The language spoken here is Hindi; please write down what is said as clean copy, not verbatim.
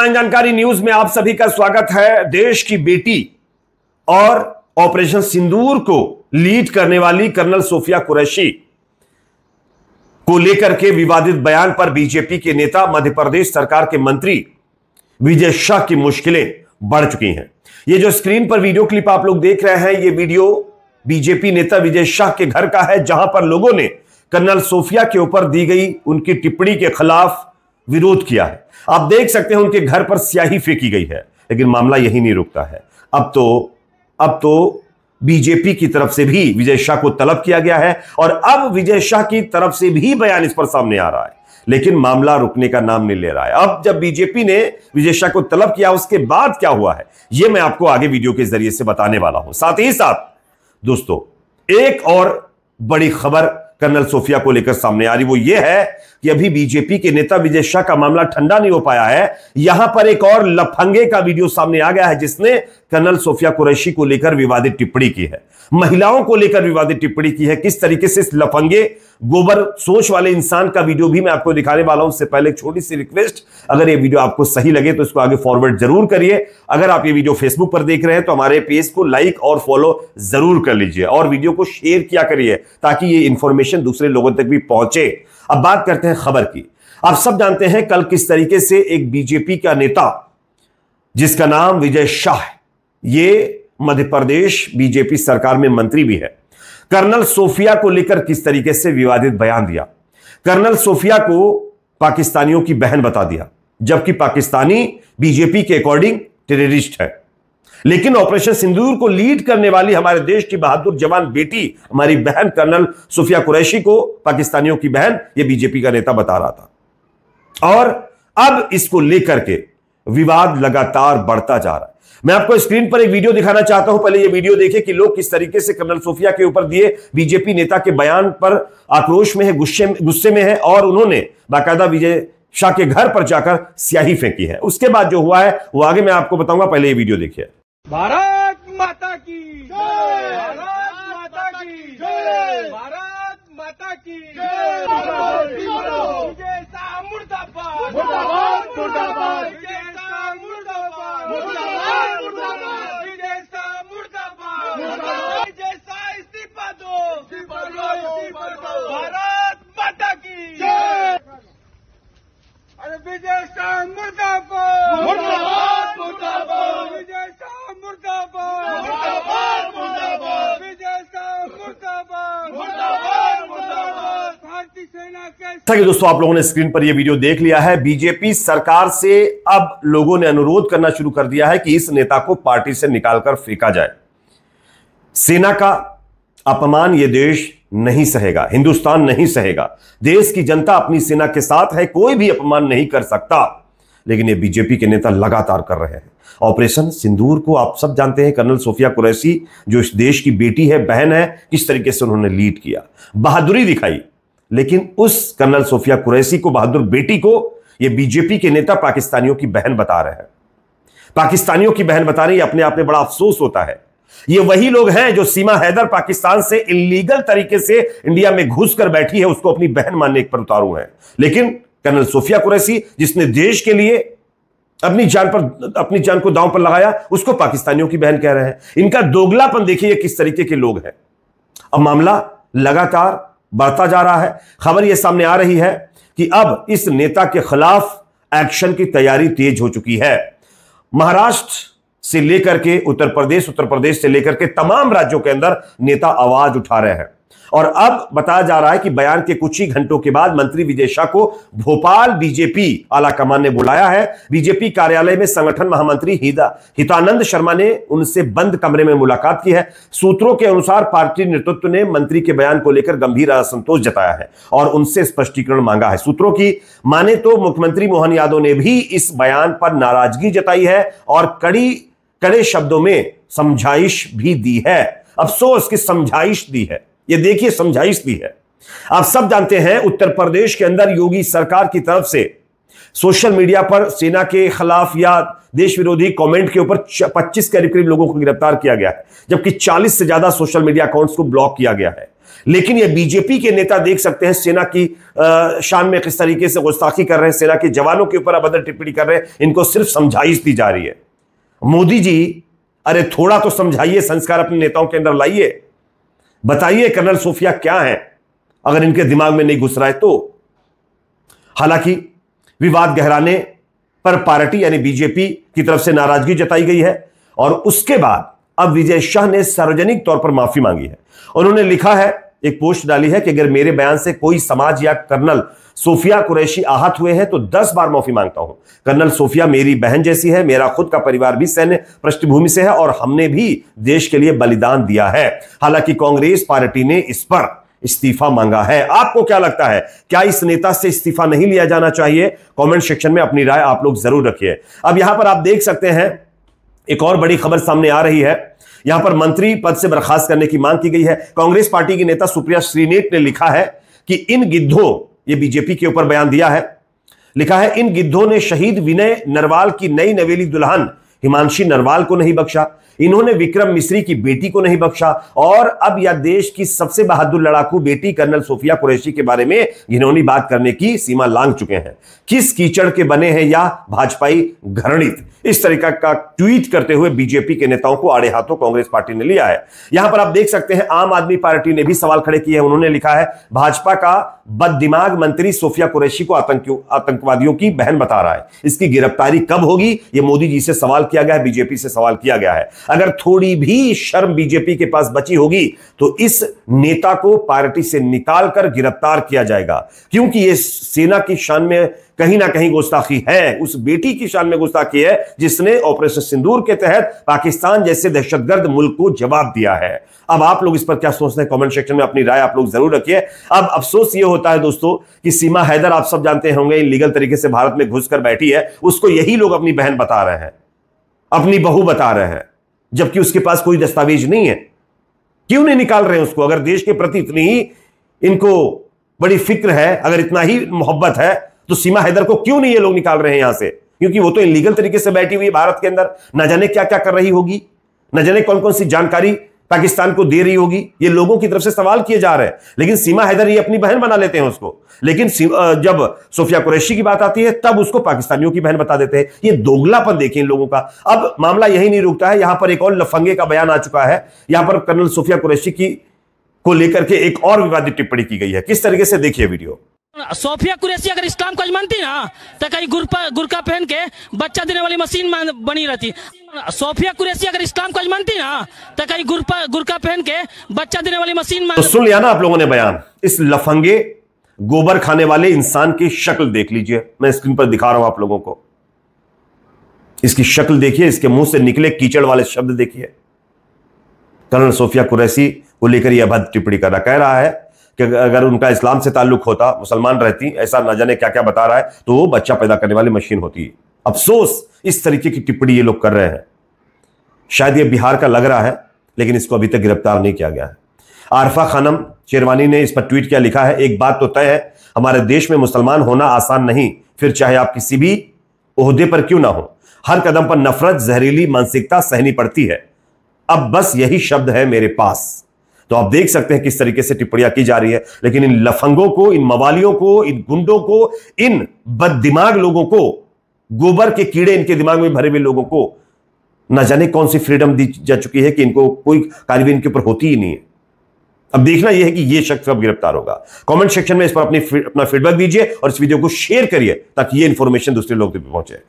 टाइम जानकारी न्यूज में आप सभी का स्वागत है। देश की बेटी और ऑपरेशन सिंदूर को लीड करने वाली कर्नल सोफिया कुरैशी को लेकर के विवादित बयान पर बीजेपी के नेता, मध्य प्रदेश सरकार के मंत्री विजय शाह की मुश्किलें बढ़ चुकी हैं। ये जो स्क्रीन पर वीडियो क्लिप आप लोग देख रहे हैं, ये वीडियो बीजेपी नेता विजय शाह के घर का है, जहां पर लोगों ने कर्नल सोफिया के ऊपर दी गई उनकी टिप्पणी के खिलाफ विरोध किया है। आप देख सकते हैं उनके घर पर स्याही फेंकी गई है, लेकिन मामला यही नहीं रुकता है। अब तो बीजेपी की तरफ से भी विजय शाह को तलब किया गया है और अब विजय शाह की तरफ से भी बयान इस पर सामने आ रहा है, लेकिन मामला रुकने का नाम नहीं ले रहा है। अब जब बीजेपी ने विजय शाह को तलब किया, उसके बाद क्या हुआ है यह मैं आपको आगे वीडियो के जरिए से बताने वाला हूं। साथ ही साथ दोस्तों, एक और बड़ी खबर कर्नल सोफिया को लेकर सामने आ रही, वो ये है कि अभी बीजेपी के नेता विजय शाह का मामला ठंडा नहीं हो पाया है। यहां पर एक और लफंगे का वीडियो सामने आ गया है, जिसने कर्नल सोफिया कुरैशी को लेकर विवादित टिप्पणी की है, महिलाओं को लेकर विवादित टिप्पणी की है। किस तरीके से इस लफंगे गोबर सोच वाले इंसान का वीडियो भी मैं आपको दिखाने वाला हूं। उससे पहले एक छोटी सी रिक्वेस्ट, अगर ये वीडियो आपको सही लगे तो इसको आगे फॉरवर्ड जरूर करिए। अगर आप ये वीडियो फेसबुक पर देख रहे हैं तो हमारे पेज को लाइक और फॉलो जरूर कर लीजिए और वीडियो को शेयर किया करिए, ताकि ये इंफॉर्मेशन दूसरे लोगों तक भी पहुंचे। अब बात करते हैं खबर की। आप सब जानते हैं कल किस तरीके से एक बीजेपी का नेता, जिसका नाम विजय शाह है, ये मध्य प्रदेश बीजेपी सरकार में मंत्री भी है, कर्नल सोफिया को लेकर किस तरीके से विवादित बयान दिया। कर्नल सोफिया को पाकिस्तानियों की बहन बता दिया, जबकि पाकिस्तानी बीजेपी के अकॉर्डिंग टेररिस्ट है। लेकिन ऑपरेशन सिंदूर को लीड करने वाली हमारे देश की बहादुर जवान बेटी, हमारी बहन कर्नल सोफिया कुरैशी को पाकिस्तानियों की बहन, यह बीजेपी का नेता बता रहा था। और अब इसको लेकर के विवाद लगातार बढ़ता जा रहा है। मैं आपको स्क्रीन पर एक वीडियो दिखाना चाहता हूं, पहले यह वीडियो देखें कि लोग किस तरीके से कर्नल सोफिया के ऊपर दिए बीजेपी नेता के बयान पर आक्रोश में है, गुस्से में है, और उन्होंने बाकायदा विजय शाह के घर पर जाकर स्याही फेंकी है। उसके बाद जो हुआ है वो आगे मैं आपको बताऊंगा, पहले ये वीडियो देखिए। भारत माता की जय, भारत माता की जय, भारत माता की जय, विजय शाह मुर्दाबाद, मुर्दाबाद, मुर्दाबाद, विजय शाह मुर्दाबाद, मुर्दाबाद, मुर्दाबाद, विजय शाह मुर्दाबाद, मुर्दाबाद, विजय शाह इस्तीफा दो, इस्तीफा दो, इस्तीफा दो, भारत माता की जय। अरे विजय शाह मुर्दाबाद, मुर्दाबाद, मुर्दाबाद, विजय शाह मुर्दाबाद, मुर्दाबाद, मुर्दाबाद, विजय शाह मुर्दाबाद, मुर्दाबाद, मुर्दाबाद, भारतीय सेना के। दोस्तों, आप लोगों ने स्क्रीन पर यह वीडियो देख लिया है। बीजेपी सरकार से अब लोगों ने अनुरोध करना शुरू कर दिया है कि इस नेता को पार्टी से निकालकर फेंका जाए। सेना का अपमान यह देश नहीं सहेगा, हिंदुस्तान नहीं सहेगा। देश की जनता अपनी सेना के साथ है, कोई भी अपमान नहीं कर सकता। लेकिन ये बीजेपी के नेता लगातार कर रहे हैं। ऑपरेशन सिंदूर को आप सब जानते हैं, कर्नल सोफिया कुरैशी जो इस देश की बेटी है, बहन है, किस तरीके से उन्होंने लीड किया, बहादुरी दिखाई। लेकिन उस कर्नल सोफिया कुरैशी को, बहादुर बेटी को, ये बीजेपी के नेता पाकिस्तानियों की बहन बता रहे हैं। पाकिस्तानियों की बहन बता रहे हैं, अपने आप में बड़ा अफसोस होता है। ये वही लोग हैं जो सीमा हैदर पाकिस्तान से इलीगल तरीके से इंडिया में घुस कर बैठी है, उसको अपनी बहन मानने पर उतारू है। लेकिन कर्नल सोफिया कुरैशी, जिसने देश के लिए अपनी जान को दांव पर लगाया, उसको पाकिस्तानियों की बहन कह रहे हैं। इनका दोगलापन देखिए किस तरीके के लोग हैं। अब मामला लगातार बढ़ता जा रहा है। खबर यह सामने आ रही है कि अब इस नेता के खिलाफ एक्शन की तैयारी तेज हो चुकी है। महाराष्ट्र से लेकर के उत्तर प्रदेश से लेकर के तमाम राज्यों के अंदर नेता आवाज उठा रहे हैं। और अब बताया जा रहा है कि बयान के कुछ ही घंटों के बाद मंत्री विजय शाह को भोपाल बीजेपी आला कमान ने बुलाया है। बीजेपी कार्यालय में संगठन महामंत्री हितानंद शर्मा ने उनसे बंद कमरे में मुलाकात की है। सूत्रों के अनुसार पार्टी नेतृत्व ने मंत्री के बयान को लेकर गंभीर असंतोष जताया है और उनसे स्पष्टीकरण मांगा है। सूत्रों की माने तो मुख्यमंत्री मोहन यादव ने भी इस बयान पर नाराजगी जताई है और कड़े शब्दों में समझाइश भी दी है। अफसोस की समझाइश दी है, ये देखिए समझाइश दी है। आप सब जानते हैं उत्तर प्रदेश के अंदर योगी सरकार की तरफ से सोशल मीडिया पर सेना के खिलाफ या देश विरोधी कमेंट के ऊपर 25 के करीब लोगों को गिरफ्तार किया गया है, जबकि 40 से ज्यादा सोशल मीडिया अकाउंट्स को ब्लॉक किया गया है। लेकिन ये बीजेपी के नेता देख सकते हैं सेना की शान में किस तरीके से गुस्ताखी कर रहे हैं, सेना के जवानों के ऊपर अभद्र टिप्पणी कर रहे हैं, इनको सिर्फ समझाइश दी जा रही है। मोदी जी, अरे थोड़ा तो समझाइए, संस्कार अपने नेताओं के अंदर लाइए, बताइए कर्नल सोफिया क्या है, अगर इनके दिमाग में नहीं घुस रहा है तो। हालांकि विवाद गहराने पर पार्टी यानी बीजेपी की तरफ से नाराजगी जताई गई है और उसके बाद अब विजय शाह ने सार्वजनिक तौर पर माफी मांगी है। उन्होंने लिखा है, एक पोस्ट डाली है कि अगर मेरे बयान से कोई समाज या कर्नल सोफिया कुरैशी आहत हुए हैं तो 10 बार माफी मांगता हूं। कर्नल सोफिया मेरी बहन जैसी है, मेरा खुद का परिवार भी सैन्य पृष्ठभूमि से है और हमने भी देश के लिए बलिदान दिया है। हालांकि कांग्रेस पार्टी ने इस पर इस्तीफा मांगा है। आपको क्या लगता है, क्या इस नेता से इस्तीफा नहीं लिया जाना चाहिए? कमेंट सेक्शन में अपनी राय आप लोग जरूर रखिए। अब यहां पर आप देख सकते हैं एक और बड़ी खबर सामने आ रही है। यहां पर मंत्री पद से बर्खास्त करने की मांग की गई है। कांग्रेस पार्टी की नेता सुप्रिया श्रीनेत ने लिखा है कि इन गिद्धों, ये बीजेपी के ऊपर बयान दिया है, लिखा है इन गिद्धों ने शहीद विनय नरवाल की नई नवेली दुल्हन हिमांशी नरवाल को नहीं बख्शा, इन्होंने विक्रम मिश्री की बेटी को नहीं बख्शा और अब यह देश की सबसे बहादुर लड़ाकू बेटी कर्नल सोफिया कुरैशी के बारे में घिनौनी बात करने की सीमा लांघ चुके हैं। किस कीचड़ के बने हैं या भाजपाई घृणित, इस तरीका का ट्वीट करते हुए बीजेपी के नेताओं को आड़े हाथों कांग्रेस पार्टी ने लिया है। यहां पर आप देख सकते हैं आम आदमी पार्टी ने भी सवाल खड़े किए हैं। उन्होंने लिखा है, भाजपा का बददिमाग मंत्री सोफिया कुरैशी को आतंकवादियों की बहन बता रहा है, इसकी गिरफ्तारी कब होगी? यह मोदी जी से सवाल किया गया है, बीजेपी से सवाल किया गया है। अगर थोड़ी भी शर्म बीजेपी के पास बची होगी तो इस नेता को पार्टी से निकालकर गिरफ्तार किया जाएगा, क्योंकि यह सेना की शान में कहीं ना कहीं गुस्ताखी है, उस बेटी की शान में गुस्ताखी है जिसने ऑपरेशन सिंदूर के तहत पाकिस्तान जैसे दहशतगर्द मुल्क को जवाब दिया है। अब आप लोग इस पर क्या सोचते हैं? कमेंट सेक्शन में अपनी राय आप लोग जरूर रखिए। अब अफसोस यह होता है दोस्तों कि सीमा हैदर, आप सब जानते होंगे, इलीगल तरीके से भारत में घुसकर बैठी है, उसको यही लोग अपनी बहन बता रहे हैं, अपनी बहू बता रहे हैं, जबकि उसके पास कोई दस्तावेज नहीं है। क्यों नहीं निकाल रहे हैं उसको? अगर देश के प्रति इतनी ही इनको बड़ी फिक्र है, अगर इतना ही मोहब्बत है, तो सीमा हैदर को क्यों नहीं ये लोग निकाल रहे हैं यहां से? क्योंकि वो तो इलीगल तरीके से बैठी हुई है भारत के अंदर, न जाने क्या क्या कर रही होगी, न जाने कौन कौन सी जानकारी पाकिस्तान को दे रही होगी। ये लोगों की तरफ से सवाल किए जा रहे हैं, लेकिन सीमा हैदर ये अपनी बहन बना लेते हैं उसको, लेकिन जब सोफिया कुरैशी की बात आती है तब उसको पाकिस्तानियों की बहन बता देते हैं। ये दोगलापन देखिए इन लोगों का। अब मामला यही नहीं रुकता है, यहां पर एक और लफंगे का बयान आ चुका है। यहां पर कर्नल सोफिया कुरैशी को लेकर के एक और विवादित टिप्पणी की गई है। किस तरीके से, देखिए वीडियो। सोफिया कुरैशी अगर इस्लाम को मानती ना तो कहीं गुरका पहन के बच्चा देने वाली मशीन बनी रहती। सोफिया कुरैशी अगर इस्लाम को मानती ना तो कहीं गुरका पहन के बच्चा देने वाली मशीन तो सुन लिया ना आप लोगों ने बयान। इस लफंगे गोबर खाने वाले इंसान की शक्ल देख लीजिए, मैं स्क्रीन पर दिखा रहा हूं आप लोगों को। इसकी शक्ल देखिए, इसके मुंह से निकले कीचड़ वाले शब्द देखिए। कर्नल सोफिया कुरैशी को लेकर यह अभद्र टिप्पणी कर रहा, कह रहा है कि अगर उनका इस्लाम से ताल्लुक होता, मुसलमान रहती, ऐसा न जाने क्या क्या बता रहा है, तो वो बच्चा पैदा करने वाली मशीन होती। अफसोस इस तरीके की टिप्पणी ये लोग कर रहे हैं। शायद ये बिहार का लग रहा है, लेकिन इसको अभी तक गिरफ्तार नहीं किया गया है। आरफा खानम शेरवानी ने इस पर ट्वीट किया, लिखा है, एक बात तो तय है, हमारे देश में मुसलमान होना आसान नहीं, फिर चाहे आप किसी भी ओहदे पर क्यों ना हो, हर कदम पर नफरत, जहरीली मानसिकता सहनी पड़ती है। अब बस यही शब्द है मेरे पास। तो आप देख सकते हैं किस तरीके से टिप्पणियां की जा रही है, लेकिन इन लफंगों को, इन मवालियों को, इन गुंडों को, इन बददिमाग लोगों को, गोबर के कीड़े इनके दिमाग में भरे हुए लोगों को न जाने कौन सी फ्रीडम दी जा चुकी है कि इनको कोई कार्रवाई इनके ऊपर होती ही नहीं है। अब देखना यह है कि यह शख्स कब गिरफ्तार होगा। कमेंट सेक्शन में इस पर अपना फीडबैक दीजिए और इस वीडियो को शेयर करिए ताकि यह इंफॉर्मेशन दूसरे लोग तक पहुंचे।